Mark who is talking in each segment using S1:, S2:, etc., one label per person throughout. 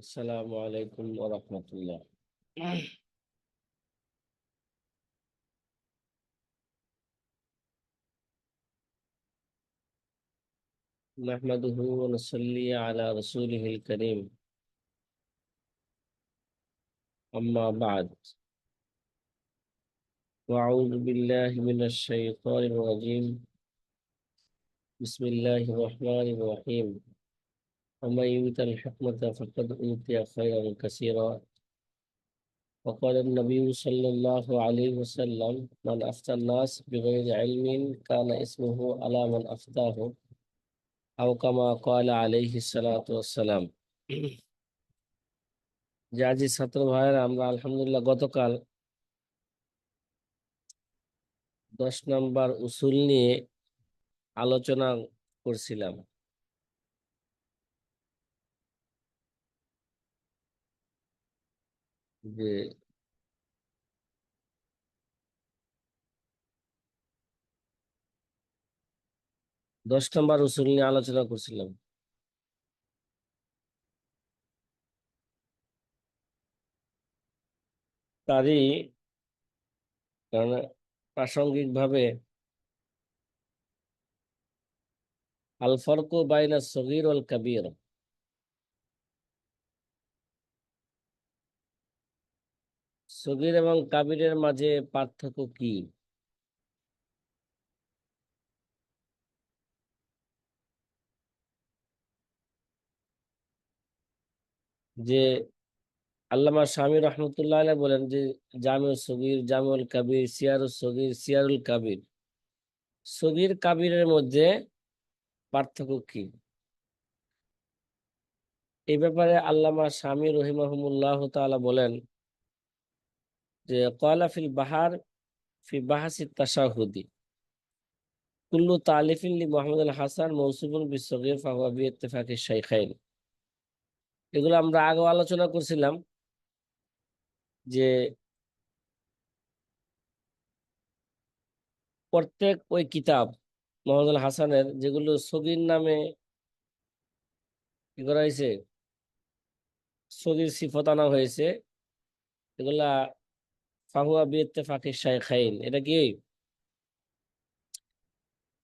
S1: আসসালামু আলাইকুম ওয়া রাহমাতুল্লাহ। নাহমাদুহু ওয়া নুসাল্লি আলা রাসূলিহিল কারীম। আম্মা বা'দ। আউযু বিল্লাহি মিনাশ শাইতানির রাজীম। বিসমিল্লাহির রহমানির রহিম। ওয়া ইউতাল হিকমাতা ফাকাদ উতিয়া খায়রান কাসীরা। وقال النبي صلى الله عليه وسلم من أفتى الناس بغير علم كان اسمه على من أفتاه أو كما قال عليه الصلاة والسلام। যে আজি ছাত্র ভাইয়েরা, আমরা আলহামদুলিল্লাহ গতকাল 10 নম্বর উসুল নিয়ে আলোচনা করছিলাম। যে 10 নম্বর উসুল নিয়ে আলোচনা করছিলাম। তারই কারণ প্রাসঙ্গিক ভাবে আল ফারকু বাইনা সগীর ওয়াল কাবীর, সগীর এবং কাবীরের মাঝে পার্থক্য কি। যে আল্লামা শামী রহমতুল্লাহ আলাইহি বলেন যে জামিউস সগীর, জামিউল কাবীর, সিয়ারুস সগীর, সিয়ারুল কাবীর, সগীর কাবীরের মধ্যে পার্থক্য কি। এই ব্যাপারে আল্লামা শামী রহিমাহুমুল্লাহ তাআলা বলেন যে ক্বালা ফিল বাহার ফি বাহাসি তাশাহুদি কুল্লু তালিফিন লি মুহাম্মদ আল হাসান মৌসুফুন বিসগীর ফাহুয়া বিইত্তিফাকি শাইখাইন। এগুলো আমরা আগে আলোচনা করছিলাম যে প্রত্যেক ওই কিতাব মুহাম্মদ আল হাসানের যেগুলো সগীর নামে কি করা হয়েছে, সগীর সিফত আনা হয়েছে, এগুলা ফাহুয়া বিইত্তিফাকি শাইখাইন, এটা কি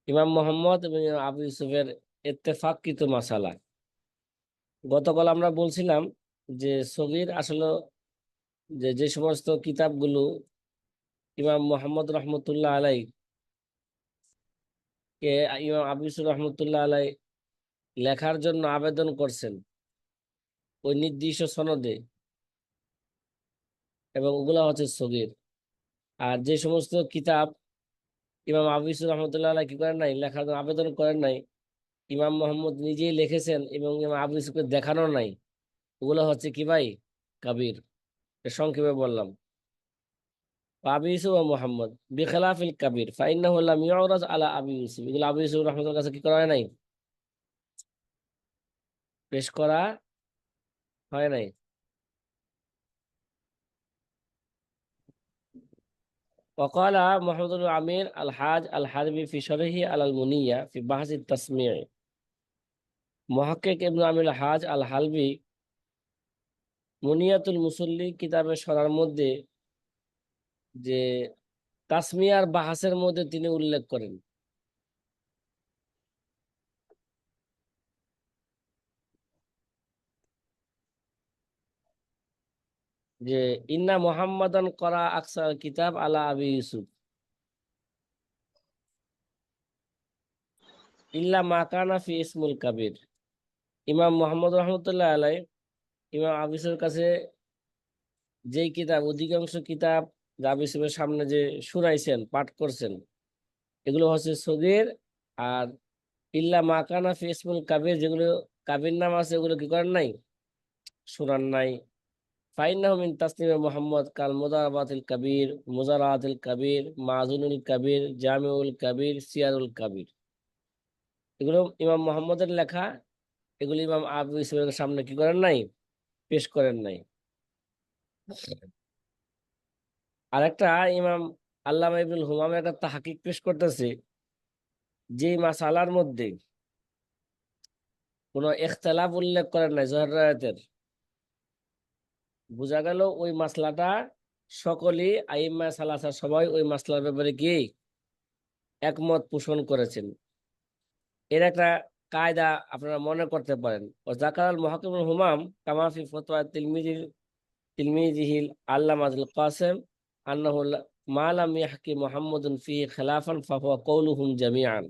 S1: ইমাম মোহাম্মদ এবং ইমাম আবু ইউসুফের ইত্তেফাককৃত মাসালা। গতকাল আমরা বলছিলাম যে সগীর আসলে যে যে সমস্ত কিতাবগুলো ইমাম মোহাম্মদ রহমতুল্লাহ আলাই কে ইমাম আবু ইউসুফ রহমতুল্লাহ আলাই লেখার জন্য আবেদন করছেন ওই নির্দিষ্ট সনদে, এবং ওগুলা হচ্ছে সগীর। আর যে সমস্ত কিতাব ইমাম আবু ইউসুফ রহমতুল্লাহ আলাই কি করেন নাই, লেখার জন্য আবেদন করেন নাই, ইমাম মোহাম্মদ নিজেই লিখেছেন এবং ইমাম আবু ইউসুফকে দেখানো নাই, ওগুলো হচ্ছে কি ভাই, কাবির। সংক্ষেপে বললাম আবু ইউসুফ ও মোহাম্মদ বিখিলাফিল কাবির ফাইন্নাহু লাম ইউরাজ আলা আবু ইউসুফ, এগুলো আবু ইউসুফ রহমতুল্লাহর কাছে কি করা হয় নাই, পেশ করা হয় নাই। وقال محمد بن عمير الحاج الحربي في شرحه على المنية في بحث التسميع। মুহাক্কিক ইবনে আমির হাজ আল হালবি মুনিয়াতুল মুসল্লি কিতাবের শরার মধ্যে যে তাসমিয়ার বাহাসের মধ্যে তিনি উল্লেখ করেন যে ইন্না মুহাম্মাদান করা আকসার কিতাব আলা আবি ইউসুফ ইল্লা মা কানা ফি ইসমুল কাবির। ইমাম মোহাম্মদ রহমতুল্লাহ আলাই ইমাম আবু ইউসুফের কাছে যেই কিতাব, অধিকাংশ কিতাব যে আবু ইউসুফের সামনে যে শুনাইছেন, পাঠ করছেন, এগুলো হচ্ছে সগীর। আর ইল্লা মা কানা ফি ইসমুল কাবির, যেগুলো কাবির নাম আছে ওগুলো কি করেন নাই, শুনান নাই। ফাইন্নাহু মিন তাসনিমে মুহাম্মদ কাল মুদারাবাতিল কাবির, মুজারাতিল কাবির, মাজুনুল কাবির, জামিউল কাবির, সিয়ারুল কাবির, এগুলো ইমাম মোহাম্মদের লেখা। এগুলো ইমাম আবু ইউসুফের সামনে কি করেন নাই, পেশ করেন নাই। আরেকটা ইমাম আল্লামা ইবনুল হুমাম একটা তাহকিক পেশ করতেছে, যে মাসালার মধ্যে কোনো ইখতিলাফ উল্লেখ করেন নাই জহর রায়াতের, বোঝা গেল ওই মাসলাটা সকলেই আইম্মা সালাসা সবাই ওই মাসলার ব্যাপারে কি একমত পোষণ করেছেন। এর একটা কায়দা আপনারা মনে করতে পারেন। ও জাকারাল মুহাক্কিমুল হুমাম কামাফি ফতোয়া তিলমিজিহিল আল্লামাতুল কাসেম আন্নাহু মা লাম ইয়াহকি মুহাম্মাদুন ফিহি খিলাফান ফাহুয়া কওলুহুম জামিআন।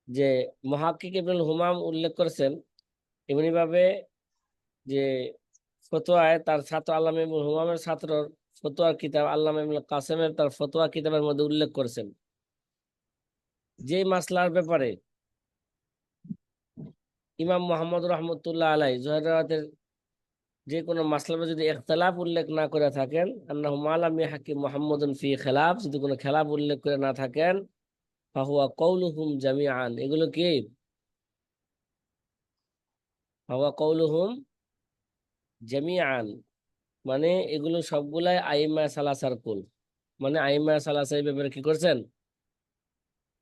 S1: যে মুহাক্কিক ইবনুল হুমাম উল্লেখ করেছেন এমনি ভাবে যে ফতোয়ায় তার ছাত্র আল্লামা ইবনুল হুমামের ছাত্র ফতোয়ার কিতাব আল্লামা ইবনুল কাসেমের তার ফতোয়া কিতাবের মধ্যে উল্লেখ করেছেন যে মাসলার ব্যাপারে ইমাম মোহাম্মদ রহমতুল্লাহ আলাই জোহরাতের যে কোনো মাসলার যদি ইখতিলাফ উল্লেখ না করে থাকেন, আন্নাহু মা লাম ইয়াহকি মুহাম্মাদুন ফি খিলাফ, যদি কোনো খেলাফ উল্লেখ করে না থাকেন, ফাহুয়া কওলুহুম জামিআন, এগুলো কি ফাহুয়া কওলুহুম জামিআন, মানে এগুলো সবগুলাই আইম্মা সালাসার কুল, মানে আইম্মা সালাসা এই ব্যাপারে কি করছেন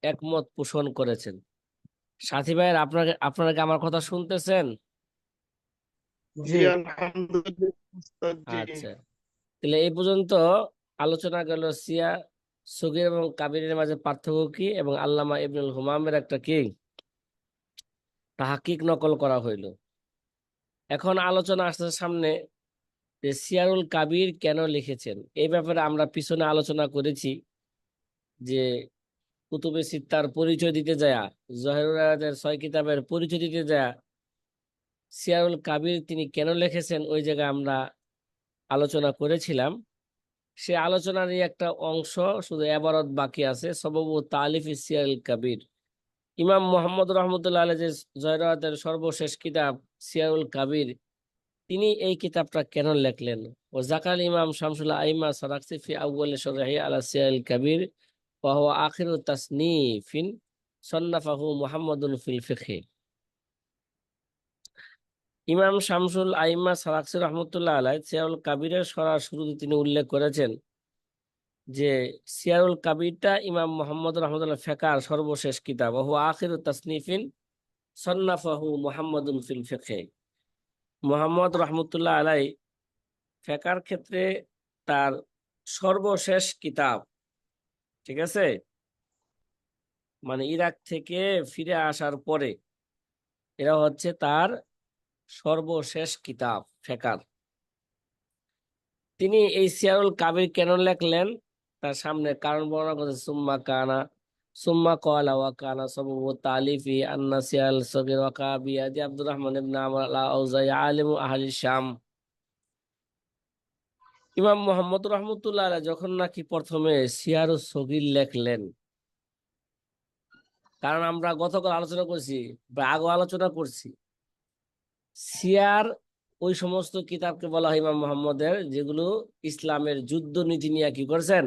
S1: একমত পোষণ করেছেন। সাথী ভাইয়ের আপনারা কি আমার কথা শুনতেছেন?
S2: জি আলহামদুলিল্লাহ উস্তাদ জি।
S1: আচ্ছা, তাহলে এই পর্যন্ত আলোচনা গেল সিয়া সগীর এবং কাবিরের মাঝে পার্থক্য কি, এবং আল্লামা ইবনুল হুমামের একটা কি তাহাকিক নকল করা হইল। এখন আলোচনা আসছে সামনে যে সিয়ারুল কাবির কেন লিখেছেন। এই ব্যাপারে আমরা পিছনে আলোচনা করেছি যে কুতুবে সিত্তার পরিচয় দিতে যায়, জহেরুলের 6 কিতাবের পরিচয় দিতে যায় সিয়ারুল কাবির তিনি কেন লিখেছেন, ওই জায়গায় আমরা আলোচনা করেছিলাম। সে আলোচনারই একটা অংশ শুধু এবারত বাকি আছে, সবব তালিফ সিয়ারুল কাবির। ইমাম মোহাম্মদ রহমতুল্লাহ আলাইহি যে জয়রাতের সর্বশেষ কিতাব সিয়ারুল কাবির, তিনি এই কিতাবটা কেন লেখলেন। ও জাকাল ইমাম শামসুল আইমা সারাকসি ফি আউয়াল শরহি আলা সিয়ারুল কাবির ওয়া হুয়া আখিরু তাসনিফিন সান্নাফাহু মুহাম্মাদুন ফিল ফিকহি। ইমাম শামসুল আইমা সারাকসি রহমতুল্লাহ আলাইহি সিয়ারুল কাবিরের সরার শুরুতে তিনি উল্লেখ করেছেন যে সিয়ারুল কাবিরটা ইমাম মোহাম্মদ রহমতুল্লাহ ফেকার সর্বশেষ কিতাব, ওয়া হুয়া আখিরু তাসনিফিন সন্নাফাহু মুহাম্মাদুন ফিল ফিকহি। মুহাম্মদ রহমতুল্লাহ আলাই ফেকার ক্ষেত্রে তার সর্বশেষ কিতাব, ঠিক আছে, মানে ইরাক থেকে ফিরে আসার পরে এরা হচ্ছে তার সর্বশেষ কিতাব ফেকার। তিনি এই সিয়ারুল কাবির কেন লেখলেন তার সামনে কারণ বর্ণনা করছে, সুম্মা ক্বালা ওয়া কানা সাবাবু তালিফি আন্না সিয়াল সগীর ওয়া কাবিয়াদি আব্দুর রহমান ইবনে আমর আল আউজাই আলিমু আহলি শাম। ইমাম মোহাম্মদ রহমতুল্লাহ আলাইহি যখন নাকি প্রথমে সিয়ারুস সগীর লেখলেন, কারণ আমরা গতকাল আলোচনা করছি বা আগেও আলোচনা করছি, সিয়ার ওই সমস্ত কিতাবকে বলা হয় ইমাম মোহাম্মদের যেগুলো ইসলামের যুদ্ধ নীতি নিয়ে কি করছেন,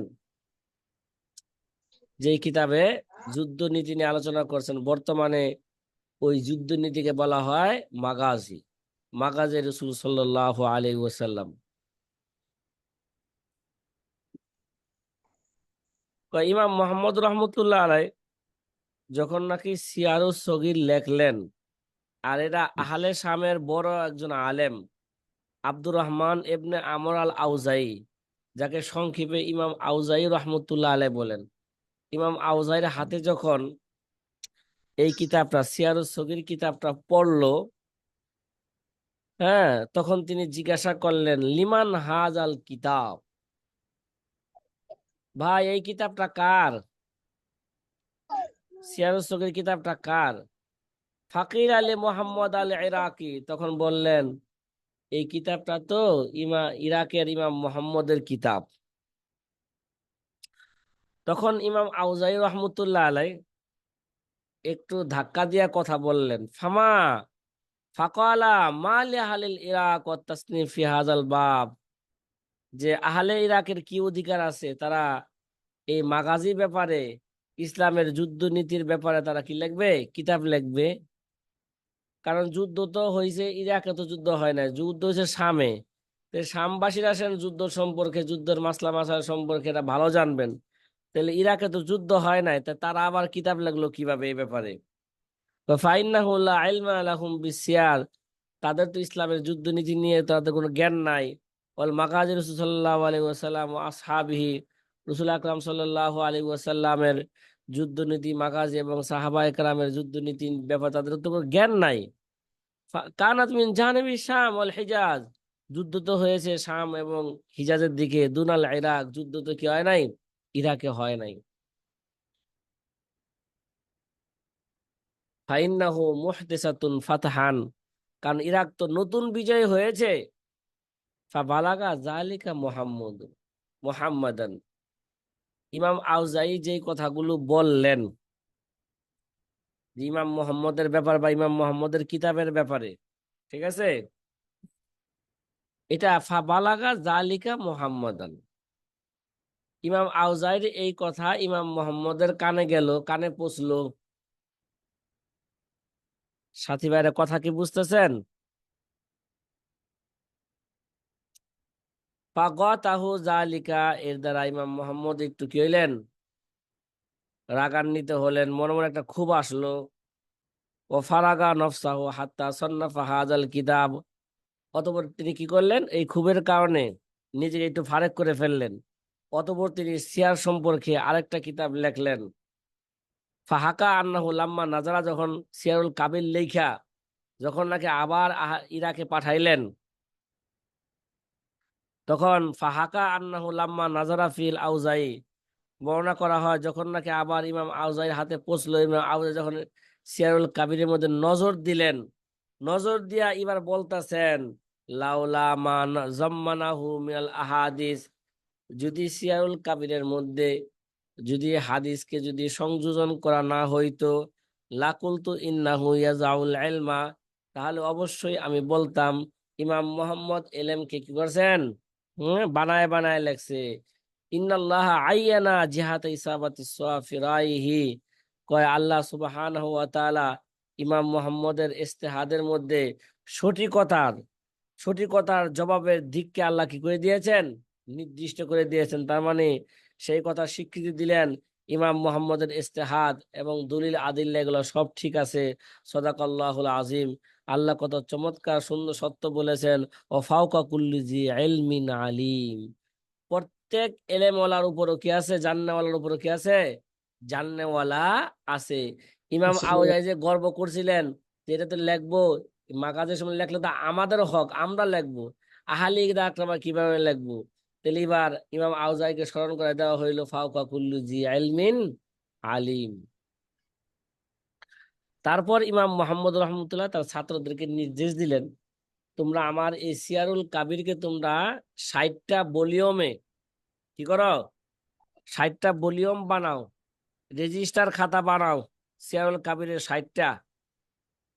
S1: যেই কিতাবে যুদ্ধ নীতি নিয়ে আলোচনা করছেন। বর্তমানে ওই যুদ্ধ নীতিকে বলা হয় মাগাজি, মাগাজে রসুল সাল্লাল্লাহু আলাইহি ওয়াসাল্লাম। ইমাম মোহাম্মদ রহমতুল্লাহ আলাই যখন নাকি সিয়ারুস সগীর লেখলেন, আর এরা আহলে শামের বড় একজন আলেম আব্দুর রহমান ইবনে আমর আল আউজাই, যাকে সংক্ষেপে ইমাম আউজাই রহমতুল্লাহ আলাই বলেন, ইমাম আউজাইয়ের হাতে যখন এই কিতাবটা সিয়ারুস সগীর কিতাবটা পড়লো, হ্যাঁ, তখন তিনি জিজ্ঞাসা করলেন লিমান হাজ আল কিতাব, ভাই এই কিতাবটা কার, সিয়ারুস সগীর কিতাবটা কার। ফাকির আলী মোহাম্মদ আল ইরাকি তখন বললেন এই কিতাবটা তো ইরাকের ইমাম মোহাম্মদের কিতাব। তখন ইমাম আউজাই রহমতুল্লাহ আলাই একটু ধাক্কা দিয়া কথা বললেন, ফাকালা মা লিআহলিল ইরাক ওয়াত তাসনিফ ফি হাযাল বাব, যে আহলে ইরাকের কি অধিকার আছে তারা এই মাগাজি ব্যাপারে, ইসলামের যুদ্ধ নীতির ব্যাপারে তারা কি লিখবে, কিতাব লিখবে। কারণ যুদ্ধ তো হয়েছে ইরাকে, তো যুদ্ধ হয় না, যুদ্ধ হয়েছে শামে। তো শামবাসীরা আসেন যুদ্ধ সম্পর্কে, যুদ্ধের মাসলা মাসালা সম্পর্কে এরা ভালো জানবেন। তাহলে ইরাকে তো যুদ্ধ হয় নাই, তা তারা আবার কিতাব লাগলো কিভাবে এই ব্যাপারে। ফাইন্নাহু লা ইলমা লাহুম বিসিয়ার, তাদের তো ইসলামের যুদ্ধনীতি নিয়ে তাদের কোনো জ্ঞান নাই। ওয়াল মাগাজি রাসূল সাল্লাল্লাহু আলাইহি ওয়াসাল্লাম ওয়া আসহাবিহি, রাসূল আকরাম সাল্লাল্লাহু আলাইহি ওয়াসাল্লামের যুদ্ধনীতি মাগাজি এবং সাহাবায়ে কেরামের যুদ্ধনীতির ব্যাপারে তাদের তো কোনো জ্ঞান নাই। কানাত মিন জানিবি শাম ওয়াল হিজাজ, যুদ্ধ তো হয়েছে শাম এবং হিজাজের দিকে, দুনাল ইরাক, যুদ্ধ তো কি হয় নাই, ইরাকে হয় নাই। ফাইন্নাহু মুহদিসাতুন ফাতহান, কারণ ইরাক তো নতুন বিজয় হয়েছে। ফাবালাগা জালিকা মুহাম্মাদান, ইমাম আউজাই যেই কথাগুলো বললেন যে ইমাম মুহাম্মদের ব্যাপার বা ইমাম মুহাম্মদের কিতাবের ব্যাপারে, ঠিক আছে, এটা ফাবালাগা জালিকা মুহাম্মাদান, ইমাম আউজাইর এই কথা ইমাম মুহাম্মদের কানে গেল, কানে পৌঁছলো। সাথী ভাইরা কথা কি বুঝতেছেন? ফাগাতাহু জালিকা, এর দ্বারা ইমাম মুহাম্মদ একটু কি হইলেন, রাগান্বিত হলেন, মনে মনে একটা ক্ষোভ আসলো। ও ফারাগা নফসাহু হাত্তা সান্নাফা হাযাল কিতাব, অতঃপর তিনি কি করলেন, এই ক্ষোভের কারণে নিজেকে একটু ফারেক করে ফেললেন। অতঃপর তিনি সিয়ার সম্পর্কে আরেকটা কিতাব লেখলেন। ফাহাকা আন্নাহু লাম্মা নাজারা, যখন সিয়ারুল কাবির লেখা যখন নাকি আবার ইরাকে পাঠাইলেন, তখন ফাহাকা আন্নাহু লাম্মা নাজারা ফিল আউজাই, বর্ণনা করা হয় যখন নাকি আবার ইমাম আউজাইর হাতে পৌঁছলো, ইমাম আউজাই যখন সিয়ারুল কাবিরের মধ্যে নজর দিলেন, নজর দিয়া এবার বলতেছেন, লাউলা মান জাম্মানাহু মিনাল আহাদিস, যদি সিয়ারুল কাবিরের মধ্যে যদি হাদিসকে যদি সংযোজন করা না হইতো, লাকুলতু ইন্নাহু ইয়াজাউল ইলমা, তাহলে অবশ্যই আমি বলতাম ইমাম মোহাম্মদ এলেমকে কি করছেন, বানায় বানায় লেখছে। ইন্নাল্লাহ আইয়ানা জিহাতা ইসাবাতি সাফিরাইহি, কয় আল্লাহ সুবহানাহু ওয়া তাআলা ইমাম মুহাম্মদের ইজতিহাদের মধ্যে সঠিকতার সঠিকতার জবাবের দিককে আল্লাহ কি করে দিয়েছেন, নির্দিষ্ট করে দিয়েছেন। তার মানে সেই কথা স্বীকৃতি দিলেন ইমাম মুহাম্মদের ইজতিহাদ এবং দলিল আদিল্লা এগুলো সব ঠিক আছে। সাদাকাল্লাহুল আজিম, আল্লাহ কত চমৎকার সুন্দর সত্য বলেছেন। ও ফাওকা কুল্লি জি ইলমিন আলিম, প্রত্যেক এলেমওয়ালার উপরও কি আছে, জান্নাওয়ালার উপরও কি আছে, জান্নাওয়ালা আছে। ইমাম আউজাই যে গর্ব করছিলেন যে এটা তো লিখবো, মাগাজের সময় লেখলে তো আমাদের হক, আমরা লিখবো, আহলি আমরা কিভাবে লিখবো? তাহলে এবার ইমাম আউজাইকে স্মরণ করে দেওয়া হইলো ফাওকা কুল্লু জি ইলমিন আলিম। তারপর ইমাম মোহাম্মদ রহমতুল্লাহ তার ছাত্রদেরকে নির্দেশ দিলেন, তোমরা আমার এই সিয়ারুল কাবিরকে তোমরা 60টা ভলিউমে কি করো, 60টা ভলিউম বানাও, রেজিস্টার খাতা বানাও সিয়ারুল কাবিরের 60টা,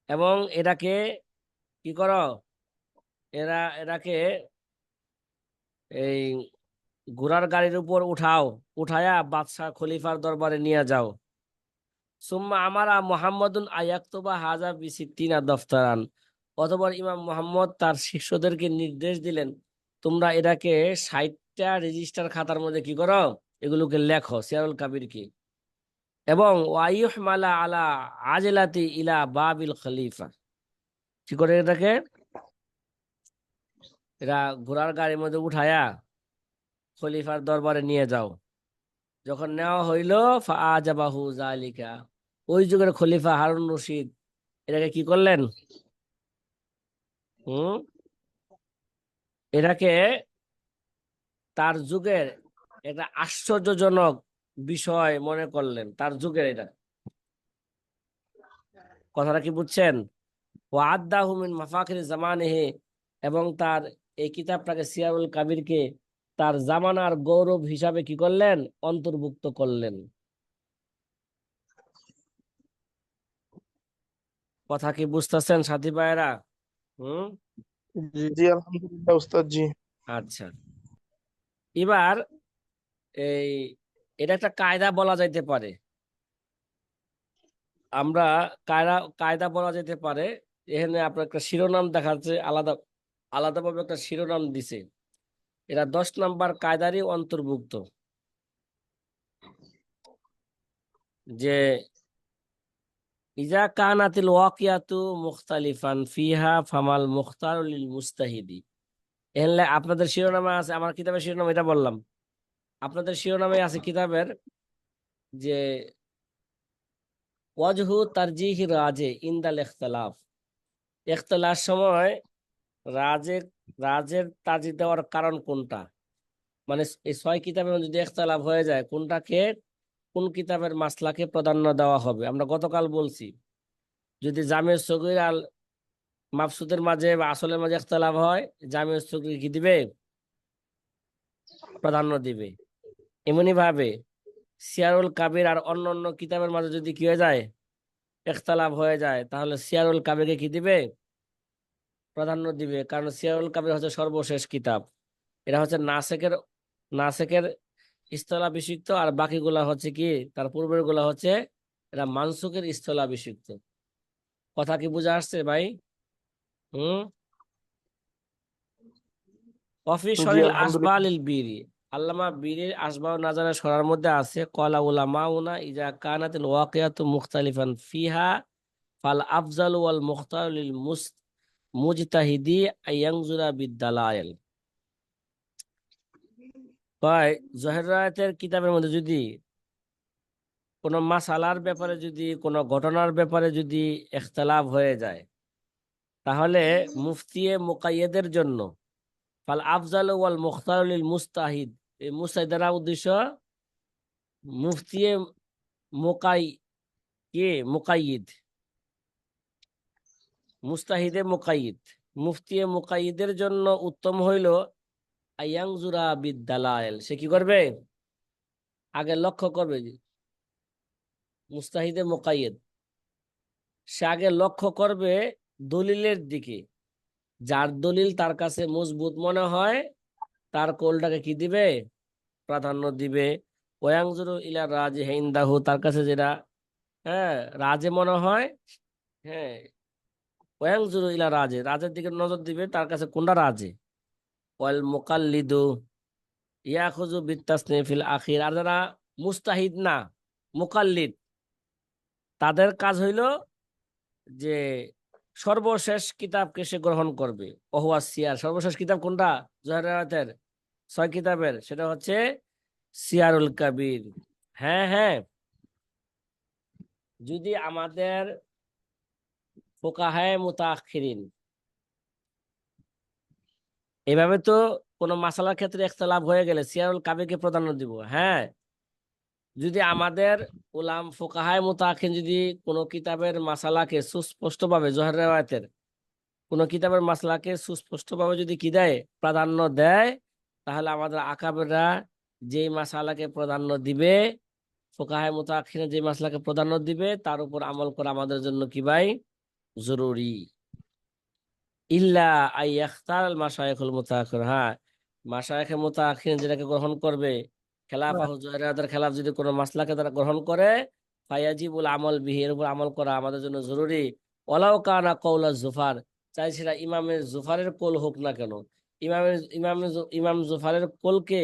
S1: এবং এটাকে কি করো, এরাকে এই ঘোড়ার গাড়ির উপর উঠাও, উঠায়া বাদশাহ খলিফার দরবারে নিয়ে যাও। সুম্মা আমারা মুহাম্মাদুন আয়াকতুবা হাজা বিসিত্তিনা দফতারান, অতঃপর ইমাম মুহাম্মদ তার শিষ্যদেরকে নির্দেশ দিলেন, তোমরা এটাকে 60টা রেজিস্টার খাতার মধ্যে কি করো, এগুলোকে লেখো সিয়ারুল কাবিরকে, এবং ওয়াইহমালা আলা আজলাতি ইলা বাবিল খলিফা, কি করে এটাকে, এরা ঘোড়ার গাড়ির মধ্যে উঠায়া খলিফার দরবারে নিয়ে যাও। যখন নেওয়া হইল ফাআজাবাহু যালিকা, ওই যুগের খলিফা হারুন রশিদ এটাকে কি করলেন, হুম এটাকে তার যুগের একটা আশ্চর্যজনক বিষয় মনে করলেন, তার যুগের এটা, কথাটা কি বুঝছেন? ও আদাহু মিন মাফাখির জামানিহি, এবং তার এই কিতাবটাকে সিয়ারুল কাবিরকে তার জামানার গৌরব হিসাবে কি করলেন, অন্তর্ভুক্ত করলেন। কথা কি বুঝতেছেন সাথী ভাইয়েরা? হুম
S2: জি জি, আলহামদুলিল্লাহ উস্তাদ জি।
S1: আচ্ছা, এবার এই এটা একটা কায়দা বলা যাইতে পারে, আমরা কায়দা কায়দা বলা যেতে পারে। এখানে আপনার একটা শিরোনাম দেখাচ্ছে, আলাদাভাবে একটা শিরোনাম দিছে, এরা 10 নম্বর কায়দারই অন্তর্ভুক্ত, যে ইজা কানাতিল ওয়াকিয়াতু মুখতালিফান ফিহা ফামাল মুখতার লিল মুস্তাহিদি। এহলে আপনাদের শিরোনামে আছে, আমার কিতাবের শিরোনাম এটা বললাম, আপনাদের শিরোনামে আছে কিতাবের যে ওয়াজহু তারজিহি রাজে ইনদাল ইখতিলাফ। ইখতিলাফ সময় রাজে রাজের তারজিহ দেওয়ার কারণ কোনটা, মানে এই ছয় কিতাবের মধ্যে যদি ইখতিলাফ হয়ে যায় কোনটাকে, কোন কিতাবের মাসলাকে প্রাধান্য দেওয়া হবে। আমরা গতকাল বলছি যদি জামে সগীর আল মাবসুদের মাঝে বা আসলের মাঝে ইখতিলাফ হয়, জামে সগীর কি দিবে, প্রাধান্য দিবে। এমনি ভাবে সিয়ারুল কাবির আর অন্য অন্য কিতাবের মাঝে যদি কি হয়ে যায়, ইখতিলাফ হয়ে যায়, তাহলে সিয়ারুল কাবিরকে কি দিবে, প্রাধান্য দিবে। কারণ সিয়ারুল কাবির হচ্ছে সর্বশেষ কিতাব, এটা হচ্ছে নাসেকের নাসেকের স্থলাভিষিক্ত, আর বাকিগুলা হচ্ছে কি, তার পূর্বের গুলা হচ্ছে এটা মানসুকের স্থলাভিষিক্ত। কথা কি বুঝা আসছে ভাই? হুম। কফি
S2: জি
S1: শরীল
S2: আলহামদুলিল্লাহ।
S1: আসবালিল বিরি, আল্লামা বিরির আসবাব নাজারের সরার মধ্যে আছে কলা উলামাউনা ইজা কানাতিল ওয়াকিয়াতু মুখতালিফান ফিহা ফাল আফজালু ওয়াল মুখতার লিল মুজতাহিদি আইয়ানজুরা বিদ্দালাইল। হয় জহের রায়াতের কিতাবের মধ্যে যদি কোনো মাসালার ব্যাপারে, যদি কোনো ঘটনার ব্যাপারে যদি ইখতিলাফ হয়ে যায়, তাহলে মুফতিয়ে মুকাইয়েদের জন্য ফাল আফজাল ওয়াল মুখতার লিল মুস্তাহিদ, এই মুস্তাহিদ দ্বারা উদ্দেশ্য মুফতিয়ে মুকাই কে মুকাইয়িদ, মুস্তাহিদে মুকাইয়িদ, মুফতিয়ে মুকাইয়িদের জন্য উত্তম হইল আয়াংজুরা বিদ্দালাইল, সে কি করবে, আগে লক্ষ্য করবে মুস্তাহিদে মুকাইয়িদ, সে আগে লক্ষ্য করবে দলিলের দিকে, যার দলিল তার কাছে মজবুত মনে হয় তার কৌলটাকে কি দিবে, প্রাধান্য দিবে। ওয়াংজুরু ইলা রাজি হিন্দাহু, তার কাছে যেটা হ্যাঁ রাজে মনে হয়, হ্যাঁ ওয়াংজুরু ইলা রাজে, রাজের দিকে নজর দিবে, তার কাছে কোনটা রাজে। ওয়াল মুকাল্লিদু ইয়াখুযু বিত্তাসনিফিল আখির, আর যারা মুস্তাহিদ না, মুকাল্লিদ, তাদের কাজ হইল যে সর্বশেষ কিতাবকে সে গ্রহণ করবে। ওহুয়া সিয়ার, সর্বশেষ কিতাব কোনটা জহরাতের ছয় কিতাবের, সেটা হচ্ছে সিয়ারুল কাবির। হ্যাঁ হ্যাঁ, যদি আমাদের ফুকাহায়ে মুতাআখিরিন এভাবে তো কোনো মাসালার ক্ষেত্রে ইখতিলাফ হয়ে গেলে সিয়ারুল কাবিরকে প্রাধান্য দিব। হ্যাঁ, যদি আমাদের উলাম ফুকাহায়ে মুতাআখিরিন যদি কোনো কিতাবের মাসালাকে সুস্পষ্টভাবে জোহর রেওয়ায়াতের কোনো কিতাবের মাসলাকে সুস্পষ্টভাবে যদি কি দেয়, প্রাধান্য দেয়, তাহলে আমাদের আকাবেররা যেই মাসালাকে প্রাধান্য দিবে, ফুকাহায়ে মুতাআখিরিন যে মাসলাকে প্রাধান্য দিবে, তার উপর আমল করা আমাদের জন্য কি ভাই, জরুরি। ইল্লা আইয়াখতার আল মাশায়েখুল মুতাআখির, হ্যাঁ মাশায়েখে মুতাআখিরিন যেটাকে গ্রহণ করবে, খেলাফা হুজুরাদের খেলাফ যদি কোনো মাসলাকে তারা গ্রহণ করে, ফায়াজিবুল আমল বিহি, এর উপর আমল করা আমাদের জন্য জরুরি। ওয়ালাউ কানা কওলা জুফার, চাই সেটা ইমামের জুফারের কোল হোক না কেন, ইমাম জুফারের কোলকে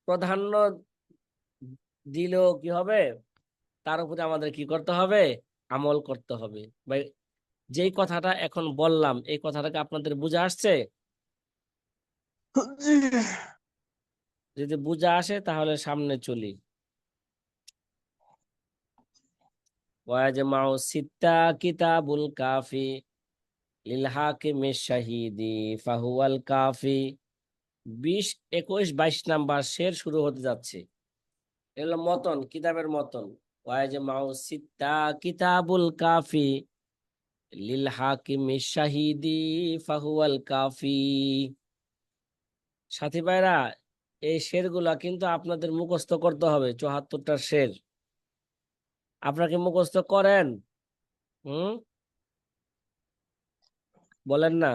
S1: প্রাধান্য দিলেও কি হবে, তার উপরে আমাদের কি করতে হবে, আমল করতে হবে। ভাই যেই কথাটা এখন বললাম এই কথাটাকে আপনাদের বুঝে আসছে?
S2: জি
S1: যদি বুঝে আসে তাহলে সামনে চলি। ওয়াজমাউ সিত্তা কিতাবুল কাফি লিল হাকিমিশ শাহিদি ফাহুয়াল কাফি। 20, 21, 22 নাম্বার শের শুরু হতে যাচ্ছে। এগুলো মতন, কিতাবের মতন। ওয়াজমাউ সিত্তা কিতাবুল কাফি লিল হাকিমিশ শাহিদি ফাহুয়াল কাফি। সাথী ভাইরা, এই শেরগুলা কিন্তু আপনাদের মুখস্থ করতে হবে, 74টা শের। আপনারা কি মুখস্থ করেন? হুম, বলেন না।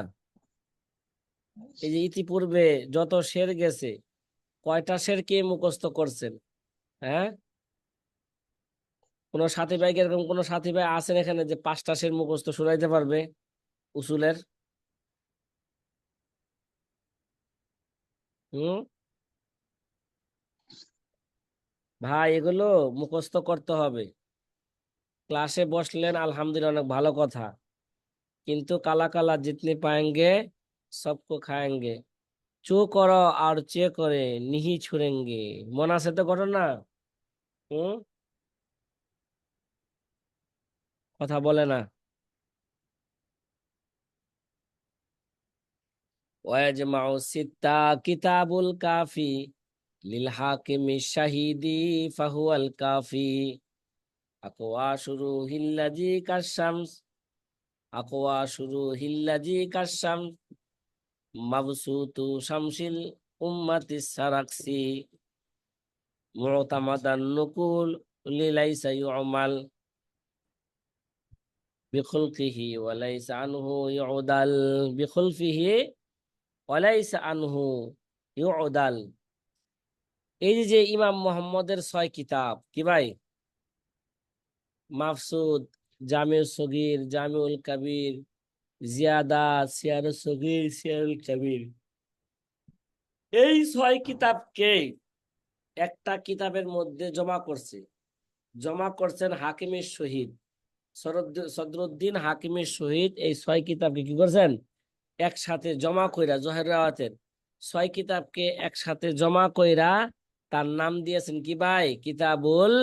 S1: এই যে ইতিপূর্বে যত শের গেছে, কয়টা শের কে মুখস্থ করছেন? হ্যাঁ, কোন সাথী ভাই কি এরকম কোন সাথী ভাই আছেন এখানে যে 5টা শের মুখস্থ শুনাইতে পারবে উসুলের? হুম, ভাই এগুলো মুখস্থ করতে হবে। ক্লাসে বসলেন, আলহামদুলিল্লাহ, অনেক ভালো কথা, কিন্তু কালা কালা জিতনে পাएंगे सबको खाएंगे, চো করো আর চে করে নিহি ছুড়েঙ্গে। মনে আছে তো ঘটনা? হুম, কথা বলে না। ওয়াজমাউ সিত্তা কিতাবুল কাফি লিল হাকিমি শাহিদি ফাহুয়াল কাফি, আকওয়া শুরু হিল্লাজি কাশামস, আকওয়া শুরু হিল্লাজি কাশামস, মাবসুতু শামসিল উম্মাতিস সারাকসি, মুতামাদান নুকুল লিলাইসা ইউমাল বিখুলকিহি ওয়ালাইসা আনহু ইউদাল, বিখুলফিহি ওয়ালাইসা আনহু ইউদাল। এই যে যে ইমাম মোহাম্মদের 6 কিতাব, কি ভাই? মাফসুদ, জামিউল সগীর, জামিউল কাবির, জিয়াদা, সিয়ারুল সগীর, সিয়ারুল কাবির, এই 6 কিতাবকে একটা কিতাবের মধ্যে জমা করছে। জমা করছেন হাকিমের শহীদ সদরুদ্দিন হাকিমের শহীদ। এই 6 কিতাবকে কি করছেন? একসাথে জমা কইরা, জহের রাওয়াতের 6 কিতাবকে একসাথে জমা কইরা তার নাম দিয়েছেন কি ভাই? কিতাবুল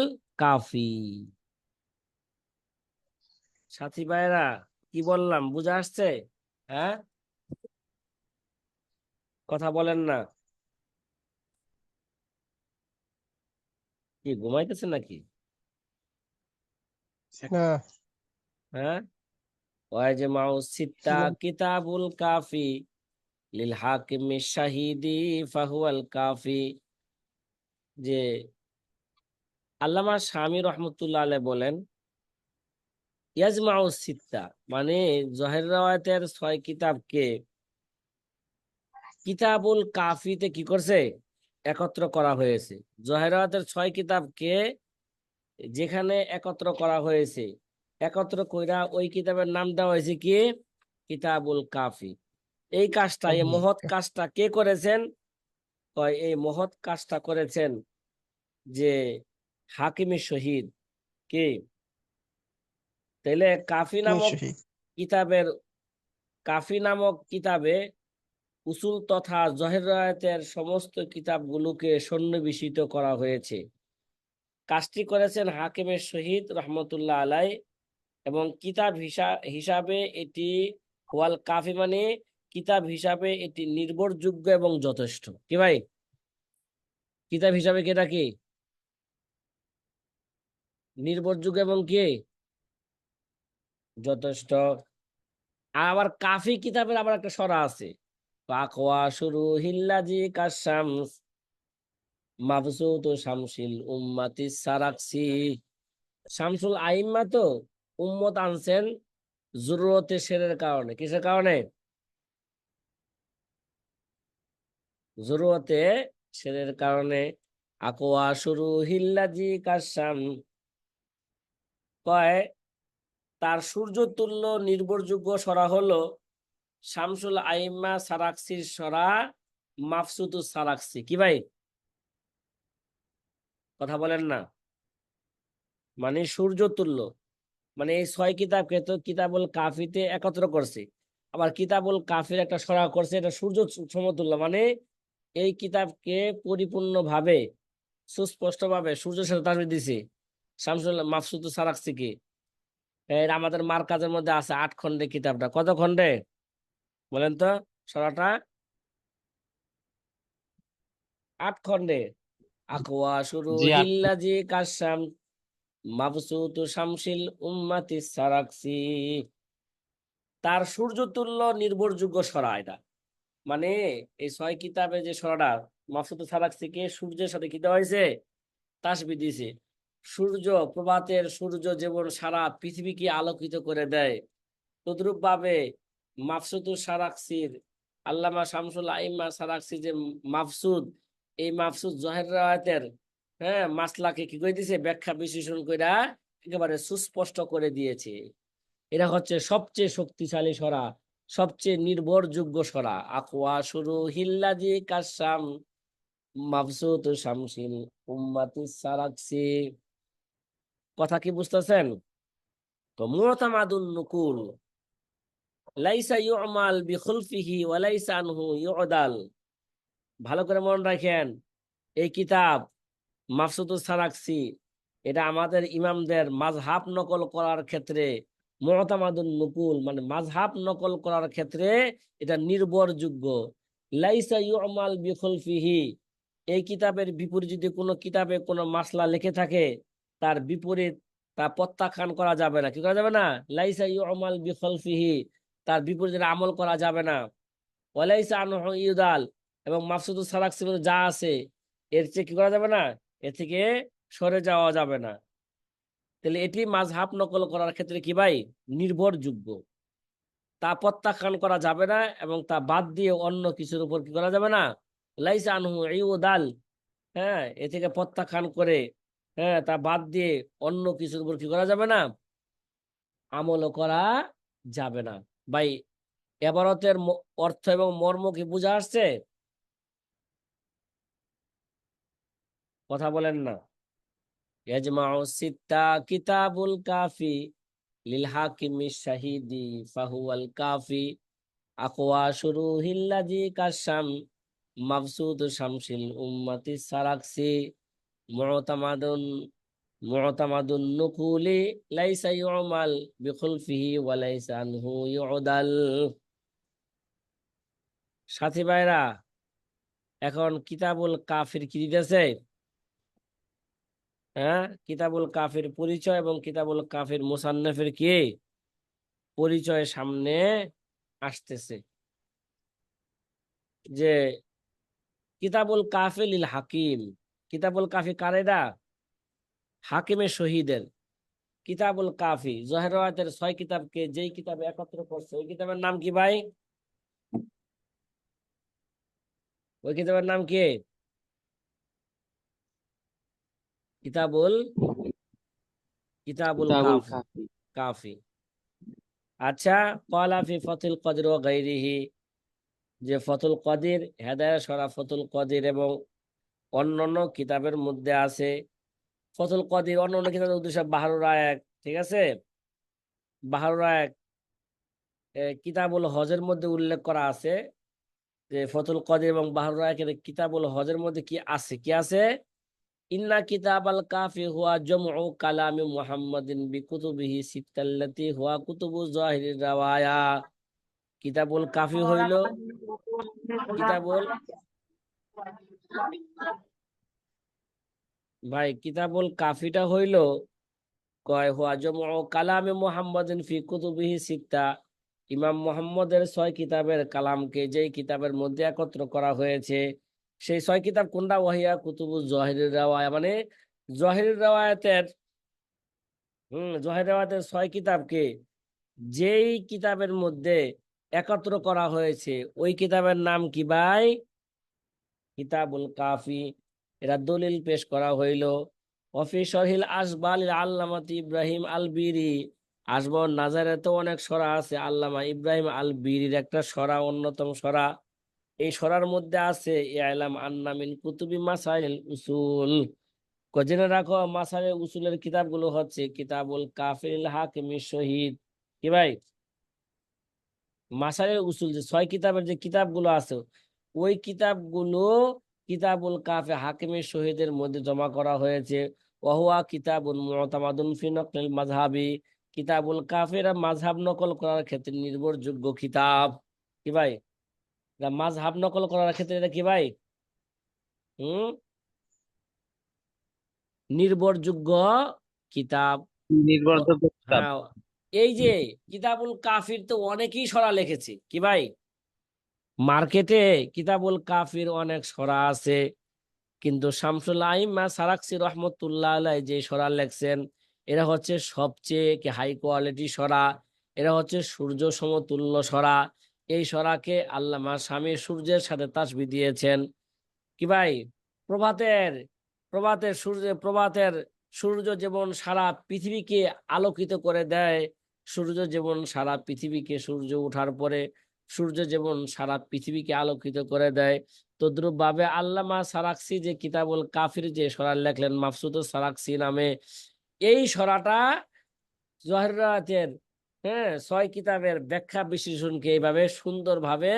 S1: কাফি। সাথী ভাইরা, কি বললাম, বুঝা আসছে? হ্যাঁ, কথা বলেন না, কি ঘুমাইতেছেন নাকি?
S2: হ্যাঁ।
S1: হ্যাঁ, ওয়াজমাউ সিত্তা
S2: জি।
S1: কিতাবুল কাফি লিল হাকিমি শাহিদি ফাহুয়াল কাফি। যে আল্লামা শামী রহমতুল্লাহ আলাইহি বলেন, ইয়াজমাউ সিত্তা মানে জহের রাওয়াতের 6 কিতাবকে কিতাবুল কাফিতে কি করছে? একত্র করা হয়েছে। জহের রাওয়াতের 6 কিতাবকে যেখানে একত্র করা হয়েছে, একত্র কইরা ওই কিতাবের নাম দেওয়া হয়েছে কি? কিতাবুল কাফি। এই কাজটা, এই মহৎ কাজটা কে করেছেন? কয় এই মহৎ কাজটা করেছেন যে হাকিমি শহীদ। কি? তাইলে কাফি
S2: তুমি
S1: নামক
S2: শহীদ।
S1: কিতাবের, কাফি নামক কিতাবে উসুল তথা জহের রায়াতের সমস্ত কিতাবগুলোকে সন্নিবেশিত করা হয়েছে। কাজটি করেছেন হাকিমের শহীদ রহমতুল্লাহ আলাই। এবং কিতাব হিসাবে এটি ওয়াল কাফি মানে কিতাব হিসাবে এটি নির্ভরযোগ্য এবং যথেষ্ট। কি ভাই? কিতাব হিসাবে কি এটা? কি নির্ভরযোগ্য এবং কি যথেষ্ট। আর আবার কাফি কিতাবের আবার একটা সরা আছে, পাকওয়া শুরু হিল্লাজি কাশামস, মাবসুত শামসিল উম্মাতি সারাকসি। শামসুল আইম্মা তো উম্মত আনছেন জরুরতে শেরের কারণে। কিসের কারণে? জরুরতে শেরের কারণে। আকওয়া শুরু হিল্লাজি কাশাম কয় তার সূর্য তুল্য নির্ভরযোগ্য সরা হলো শামসুল আইম্মা সারাকসির সরা মাফসুতু সারাকসি। কি ভাই, কথা বলেন না? মানে সূর্য তুল্য মানে এই 6 কিতাবকে তো কিতাবুল কাফিতে একত্র করছে। আবার কিতাবুল কাফির একটা সরা করছে, এটা সূর্য সমতুল্য। মানে এই কিতাবকে পরিপূর্ণভাবে, সুস্পষ্টভাবে সূর্যের সাথে তাসবিহ দিছে শামসুল মাফসুতু সারাকসিকে। এর আমাদের মার্কাজের মধ্যে আছে 8 খণ্ডে কিতাবটা। কত খণ্ডে বলেন তো? সরাটা 8 খণ্ডে। আকওয়া শুরু
S3: জি আর
S1: হিল্লাজি কাশাম মাবসুতু শামসিল উম্মাতি সারাকসি। তার সূর্যতুল্য নির্ভরযোগ্য সরা এটা। মানে এই 6 কিতাবে যে সরাটা মাবসুতু সারাকসিকে সূর্যের সাথে কি দেওয়া হয়েছে? তাসবিহ দিয়েছে। সূর্য, প্রভাতের সূর্য যেমন সারা পৃথিবীকে আলোকিত করে দেয়, তদ্রুপ ভাবে মাফসুদু সারাকসির, আল্লামা শামসুল আইম্মা সারাকসি যে মাফসুদ, এই মাফসুদ জহের রায়াতের, হ্যাঁ, মাসলাকে কি করে দিয়েছে? ব্যাখ্যা বিশ্লেষণ কইরা একেবারে সুস্পষ্ট করে দিয়েছে। এটা হচ্ছে সবচেয়ে শক্তিশালী সরা, সবচেয়ে নির্ভরযোগ্য সরা। আকওয়া শুরু হিল্লাজি কাসাম মাফসুদ শামসিল উম্মাতি সারাকসি। কথা কি বুঝতেছেন? তো মুতামাদুন নুকুল লাইসা ইউমাল বিখুলফিহি ওয়া লাইসা আনহু ইউদাল। ভালো করে মনে রাখেন, এই কিতাব মাকসুদুস সারাকসি এটা আমাদের ইমামদের মাযহাব নকল করার ক্ষেত্রে, মুতামাদুন নুকুল মানে মাযহাব নকল করার ক্ষেত্রে এটা নির্ভরযোগ্য। লাইসা ইউমাল বিখুলফিহি, এই কিতাবের বিপরীত যদি কোনো কিতাবে কোনো মাসলা লিখে থাকে, তার বিপরীত তা প্রত্যাখ্যান করা যাবে না। কি করা যাবে না? লাইসা ইউমাল বিখলফিহি, তার বিপরীতে আমল করা যাবে না। ওয়ালাইসা আনহু ইউদাল, এবং মাকসুদুস সালাকসি যা আছে এর চেয়ে কি করা যাবে না, এর থেকে সরে যাওয়া যাবে না। তাহলে এটি মাযহাব নকল করার ক্ষেত্রে কি ভাই? নির্ভরযোগ্য। তা প্রত্যাখ্যান করা যাবে না এবং তা বাদ দিয়ে অন্য কিছুর উপর কি করা যাবে না। লাইসা আনহু ইউদাল, হ্যাঁ, এ থেকে প্রত্যাখ্যান করে, হ্যাঁ, তা বাদ দিয়ে অন্য কিছুর উপর কি করা যাবে না, আমলও করা যাবে না। ভাই, এবারতের অর্থ এবং মর্ম কি বুঝা আসছে? কথা বলেন না। ইয়াজমাউ সিত্তা কিতাবুল কাফি লিল হাকিমি শাহিদি ফাহুয়াল কাফি আকওয়া শুরুহিল্লাজি কাশাম মাবসুদ শামসিল উম্মতি সারাকসি মুতামাদুন মুতামাদুন নুকুলি লাইসা ইউমাল বিখুলফিহি ওয়া লাইসা আনহু ইউদাল। সাথী ভাইরা, এখন কিতাবুল কাফির কি দিতেছে? হ্যাঁ, কিতাবুল কাফির পরিচয় এবং কিতাবুল কাফির মুসান্নফের কি পরিচয় সামনে আসতেছে। যে কিতাবুল কাফি লিল হাকিম, কিতাবুল কাফি কারেদা হাকিমের শহীদের। কিতাবুল কাফি জহেরাতের 6 কিতাবকে যেই কিতাবে একত্র করছে, ওই কিতাবের নাম কি ভাই? ওই কিতাবের নাম কি? কিতাবুল কিতাবুল
S3: কিতাবুল
S1: কাফি।
S3: কাফি।
S1: কাফি। আচ্ছা, ক্বালা ফি ফাতুল কদির ওয়া গায়রিহি, যে ফতুল কদির, হেদায়া সরা ফতুল কদির এবং অন্যান্য কিতাবের মধ্যে আছে। ফতুল কদির অন্যান্য কিতাবের উদ্দেশ্য বাহারুর রায়ক, ঠিক আছে? বাহারুর রায়ক কিতাবুল হজের মধ্যে উল্লেখ করা আছে যে ফতুল কদির এবং বাহারুর রায়কের কিতাবুল হজের মধ্যে কি আছে, কি আছে? ইন্না কিতাবাল কাফি হুয়া জামউ কালামি মুহাম্মাদিন বিকুতুবিহি সিত্তাল্লাতি হুয়া কুতুবু যাহিরির রাওয়ায়া। কিতাবুল কাফি হইল কিতাবুল ভাই কিতাবুল কাফিটা হইল কয় হুয়া জামউ কালামে মুহাম্মাদিন ফি কুতুবিহি সিত্তা, ইমাম মুহাম্মদের 6 কিতাবের কালামকে যেই কিতাবের মধ্যে একত্র করা হয়েছে, সেই 6 কিতাব কোনটা? ওয়াহিয়া কুতুবু জহিরের রাওয়ায়া, মানে জহিরের রাওয়ায়াতের, জহিরের রাওয়ায়াতের 6 কিতাবকে যেই কিতাবের মধ্যে একত্র করা হয়েছে, ওই কিতাবের নাম কি ভাই? কিতাবুল কাফি। এরা দলিল পেশ করা হইল। ওয়াফি শরহিল আসবাল আল্লামাতি ইব্রাহিম আল বিরি, আসবাউন নাজারে তো অনেক সরা আছে, আল্লামা ইব্রাহিম আল বিরির একটা সরা অন্যতম সরা। এই সরার মধ্যে আছে ইলাম আন্না মিন কুতুবি মাসাইল উসুল, জেনে রাখো মাসাইল উসুলের কিতাবগুলো হচ্ছে কিতাবুল কাফিল হাকিমি শহীদ। কি ভাই? মাসাইল উসুল যে 6 কিতাবের যে কিতাবগুলো আছে, ওই কিতাবগুলো কিতাবুল কাফে হাকিমের শহীদের মধ্যে জমা করা হয়েছে। ওয়াহুয়া কিতাবুল মুতামাদুন ফি নকলিল মাযহাবি, কিতাবুল কাফেরা মাযহাব নকল করার ক্ষেত্রে নির্ভরযোগ্য কিতাব। কি ভাই? মাযহাব নকল করার ক্ষেত্রে এটা কি ভাই? হুম, নির্ভরযোগ্য কিতাব। ও-
S3: নির্ভরযোগ্য কিতাব।
S1: হ্যাঁ, এই যে কিতাবুল কাফির তো অনেকেই সরা লিখেছে। কি ভাই? মার্কেটে কিতাবুল কাফির অনেক সরা আছে, কিন্তু শামসুল আইম্মা সারাকসি রহমতুল্লাহ আলাই যে সরা লেখছেন, এরা হচ্ছে সবচেয়ে হাই কোয়ালিটি সরা। এরা হচ্ছে সূর্য সমতুল্য সরা। এই সরাকে আল্লামা স্বামী সূর্যের সাথে তাসবিহ দিয়েছেন। কি ভাই? প্রভাতের প্রভাতের সূর্য যেমন সারা পৃথিবীকে আলোকিত করে দেয়, সূর্য যেমন সারা পৃথিবীকে, সূর্য ওঠার পরে সূর্য যেমন সারা পৃথিবীকে আলোকিত করে দেয়, তদ্রুপ ভাবে আল্লামা সারাকসি যে কিতাবুল কাফির যে সরা লেখলেন মাফসুদুস সারাকসি নামে, এই সরাটা জহরাতের 6 কিতাবের ব্যাখ্যা বিশ্লেষণকে এইভাবে সুন্দরভাবে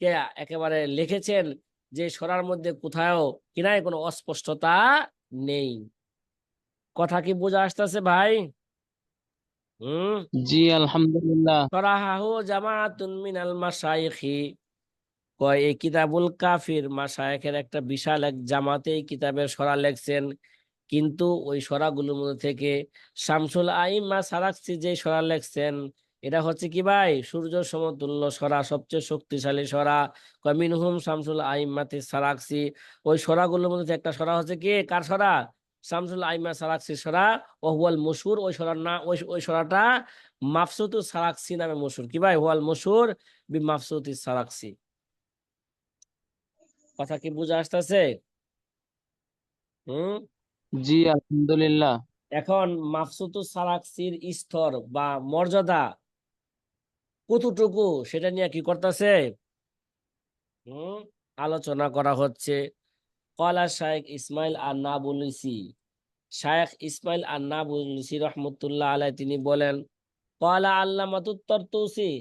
S1: কে একেবারে লিখেছেন যে সরার মধ্যে কোথাও কিনায় কোনো অস্পষ্টতা নেই। কথা কি বোঝা আসতেছে ভাই? হুম।
S3: জি আলহামদুলিল্লাহ।
S1: সরাহাহু জামাআতুন মিনাল মাশাইখি, কয় এই কিতাবুল কাফির মাশায়েখের একটা বিশাল এক জামাতে এই কিতাবের সরা লেখছেন। কিন্তু ওই সরাগুলোর মধ্যে থেকে শামসুল আইম্মা সারাকসি যে সরা লেখছেন, এটা হচ্ছে কি ভাই সূর্য সমতুল্য সরা, সবচেয়ে শক্তিশালী সরা। কয় মিনহুম শামসুল আইম্মাতি সারাকসি, ওই সরাগুলোর মধ্যে একটা সরা হচ্ছে কি কার সরা? শামসুল আইম্মা সারাকসি সরা। ও হুয়াল মশহুর, ওই সরার না ওই সরাটা মাফসুতু সারাকসি নামে মশহুর। কি ভাই? হুয়াল মশহুর বি মাফসুতি সারাকসি। কথা কি বুঝে আসতেছে? হুম।
S3: জি আলহামদুলিল্লাহ।
S1: এখন মাফসুতুস সারাকসির স্তর বা মর্যাদা কতটুকু সেটা নিয়ে কি করতেছে হুম আলোচনা করা হচ্ছে। কলা শায়েখ ইসমাইল আর নাবুলসি, শায়েখ ইসমাইল আর নাবুলসি রহমতুল্লাহ আলাই তিনি বলেন, কলা আল্লামাতুত তরতুসি,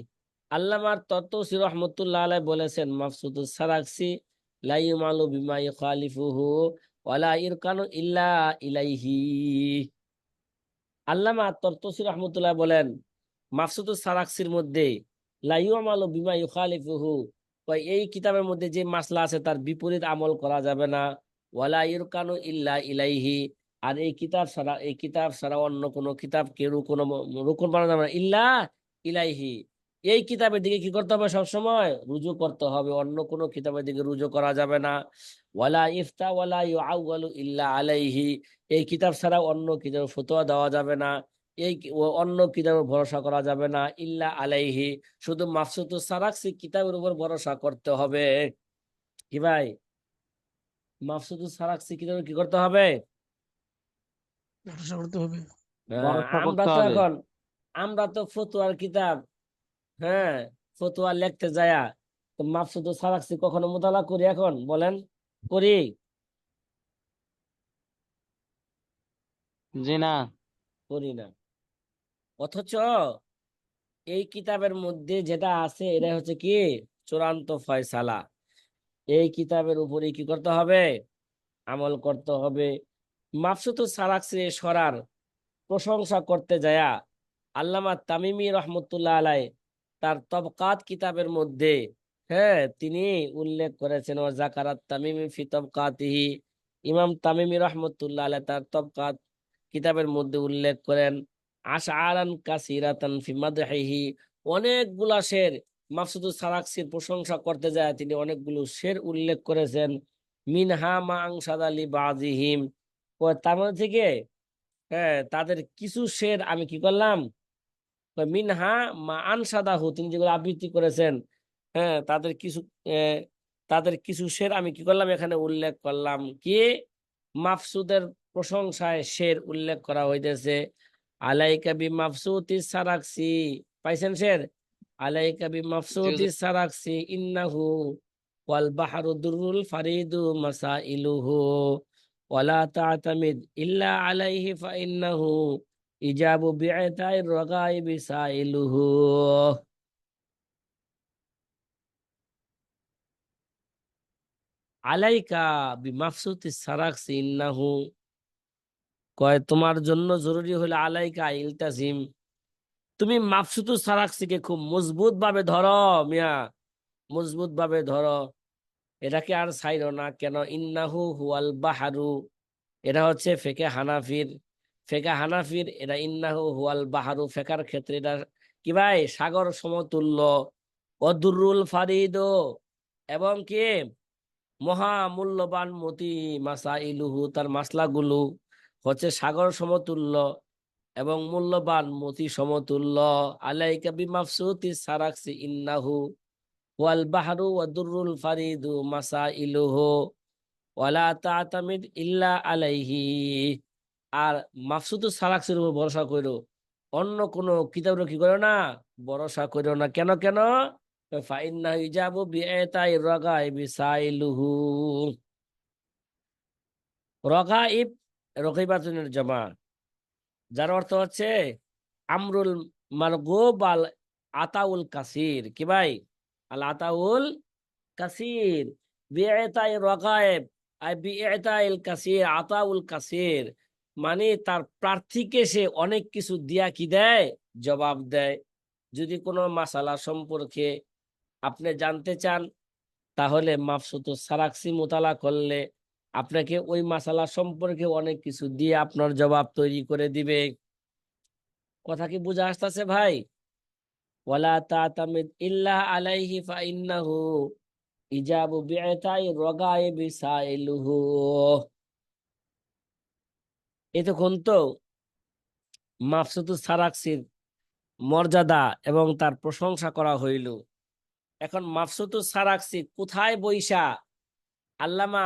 S1: আল্লামার তরতুসি রহমতুল্লাহ আলাই বলেছেন, মাফসুতুস সারাকসি লা ইউমালু বিমা ইউখালিফুহু ওয়ালা ইরকানু ইল্লা ইলাইহি। আল্লামা তরতুসি রহমতুল্লাহ বলেন, মাকসুদুস সারাকসির মধ্যে লা ইউমালু বিমা ইউখালিফুহু, কয় এই কিতাবের মধ্যে যে মাসলা আছে তার বিপরীত আমল করা যাবে না। ওয়ালা ইরকানু ইল্লা ইলাইহি, আর এই কিতাব ছাড়া অন্য কোনো কিতাবকে রুকন বানানো যাবে না। ইল্লা ইলাইহি, এই কিতাবের দিকে কি করতে হবে? সবসময় রুজু করতে হবে, অন্য কোনো কিতাবের দিকে রুজু করা যাবে না। ওয়ালা ইফতা ওয়ালা ইউআউয়ালু ইল্লা আলাইহি, এই কিতাব ছাড়া অন্য কিতাব ফতোয়া দেওয়া যাবে না। অন্য কিতাবের ভরসা করা যাবে না। ইল্লা আলাইহি, শুধু মাকসুদুস সারাকসি কিতাবের উপর ভরসা করতে হবে। কি ভাই? মাকসুদুস সারাকসি কিতাবের কি করতে হবে?
S2: ভরসা করতে হবে।
S3: ভরসা
S1: আমরা
S3: করতে
S1: তো
S3: হবে।
S1: এখন আমরা তো ফতোয়ার কিতাব, হ্যাঁ, ফতোয়া লিখতে যায়া তো মাকসুদুস সারাকসি কখনো মোতালা করি? এখন বলেন, করি?
S3: জি না।
S1: করি না। অথচ এই কিতাবের মধ্যে যেটা আছে এটা হচ্ছে কি চূড়ান্ত ফয়সালা। এই কিতাবের উপরে কি করতে হবে? আমল করতে হবে। মাকসুদুস সারাকসি সরার প্রশংসা করতে যায়া আল্লামা তামিমি রহমতুল্লাহ আলাই তার তবকাত কিতাবের মধ্যে তিনি উল্লেখ করেছেন, ও জাকারাত তামিমি ফি তবকাতিহি, ইমাম তামিমি রহমতুল্লাহ আলাই তার তবকাত কিতাবের মধ্যে উল্লেখ করেন, আশআরান কাসিরাতান ফি মাদহিহি, অনেকগুলা শের মাকসুদুস সারাকসির প্রশংসা করতে যায় তিনি অনেকগুলো শের উল্লেখ করেছেন। মিনহা মা আনশাদা লি বাযিহিম, ও তার মধ্যে থেকে তাদের কিছু শের আমি কি করলাম, মিনহা মা আনসাদাহু, তিনি যেগুলো আবৃত্তি করেছেন, হ্যাঁ তাদের কিছু আহ, তাদের কিছু শের আমি কি করলাম এখানে উল্লেখ করলাম। কি মাফসুদের প্রশংসায় শের উল্লেখ করা হইতেছে। আলাইকা বি মাফসুতি সারাকসি, পাইছেন শের? আলাইকা বি
S3: জি
S1: মাফসুতি
S3: হুজুর।
S1: সারাকসি ইন্নাহু ওয়াল বাহরু দুরুল ফারিদু মাসাইলুহু ওয়ালা তা'তামিদ ইল্লা আলাইহি ফাইন্নাহু ইজাবু বি'তাই রাগাইবি সাইলুহু। আলাইকা বিমাফসুতি সারাকসি ইন্নাহু, কয় তোমার জন্য জরুরি হলো আলাইকা ইলতাজিম, তুমি মাফসুতু সারাকসিকে খুব মজবুত ভাবে ধরো মিয়া, মজবুত ভাবে ধরো, এটাকে আর ছাইরো না। কেন? ইন্নাহু হুয়াল বাহারু, এটা হচ্ছে ফেকে হানাফির এটা ইন্নাহু হুয়াল বাহারু, ফেকার ক্ষেত্রে এটা কি ভাই সাগর সমতুল্য। অদুরুল ফারিদ, এবং কি মহা মূল্যবান মতি, মাসাইলুহু, তার মাসলাগুলো হচ্ছে সাগর সমতুল্য এবং মূল্যবান মতি সমতুল্য। আলাইকা বিমাফসুতি সারাকসি ইন্নাহু ওয়াল বাহরু ওয়াদুরুল ফারিদু মাসাইলুহু ওয়ালা তা'তামিদ ইল্লা আলাইহি, আর মাফসুদুস সারাকসির উপর ভরসা করো, অন্য কোন কিতাবের কি করো না, ভরসা করো না। কেন কেন? ফাইন্নাহু ইজাবু বিআতাই রাগাইবি সাইলুহু। রগাইব রগিবাতুনের জামা, যার অর্থ হচ্ছে আমরুল মারগুব আল আতাউল কাসির, কি ভাই? আল আতাউল কাসির বিআতাই রাগায়েব, আই বিআতাইল কাসির আতাউল কাসির, মানে তার প্রার্থীকে সে অনেক কিছু দিয়া কি দেয়, জবাব দেয়। যদি কোনো মাসালা সম্পর্কে আপনি জানতে চান, তাহলে মাবসুতুস সারাকসি মোতালা করলে আপনাকে ওই মাসালা সম্পর্কে অনেক কিছু দিয়ে আপনার জবাব তৈরি করে দিবে। কথা কি বুঝা আসতেছে ভাই? ওয়ালা তাতামিদ ইল্লা আলাইহি ফাইন্নাহু ইজাবু বিআতাই রাগাইবি সাইলুহু। এতক্ষণ তো মাবসুতুস সারাকসির মর্যাদা এবং তার প্রশংসা করা হইল। এখন মাবসুতুস সারাকসি কোথায় বইসা আল্লামা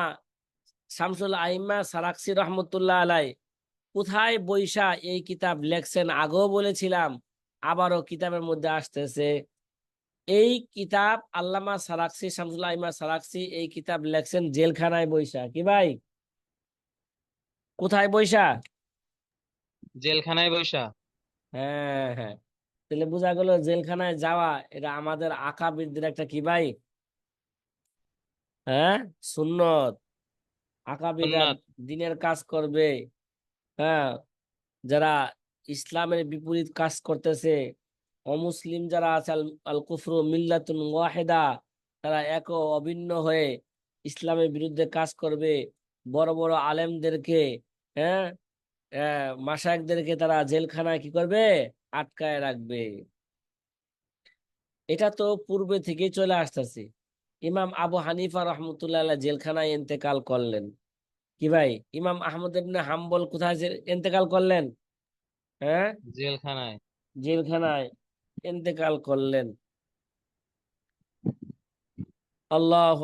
S1: শামসুল আইম্মা সারাকসি রহমতুল্লাহ আলাই কোথায় বইসা এই কিতাব লেখছেন, আগেও বলেছিলাম, আবারও কিতাবের মধ্যে আসতেছে। এই কিতাব আল্লামা সারাকসি, শামসুল আইম্মা সারাকসি এই কিতাব লেখছেন জেলখানায় বইসা, কি ভাই? কোথায় বইসা?
S3: জেলখানায় বৈশা।
S1: হ্যাঁ হ্যাঁ, তাহলে বোঝা গেল জেলখানায় যাওয়া এটা আমাদের আকাবিরদের একটা কি ভাই, হ্যাঁ, সুন্নত। আকাবিররা
S3: সুন্নাত।
S1: দিনের কাজ করবে, হ্যাঁ, যারা ইসলামের বিপরীত কাজ করতেছে, অমুসলিম যারা আছে, আল আল কুফরু মিল্লাতুন ওয়াহিদা, তারা এক ও অভিন্ন হয়ে ইসলামের বিরুদ্ধে কাজ করবে। বড় বড় আলেমদেরকে, হ্যাঁ, মাশায়েখদেরকে তারা জেলখানায় কি করবে, আটকায় রাখবে। এটা তো পূর্বে থেকেই চলে আসতেছে। ইমাম আবু হানিফা রহমতুল্লাহ আলাইহ জেলখানায় ইন্তেকাল করলেন, কি ভাই? ইমাম আহমদ ইবনে হাম্বল কোথায় ইন্তেকাল করলেন? হ্যাঁ,
S3: জেলখানায়।
S1: জেলখানায় ইন্তেকাল করলেন। আল্লাহ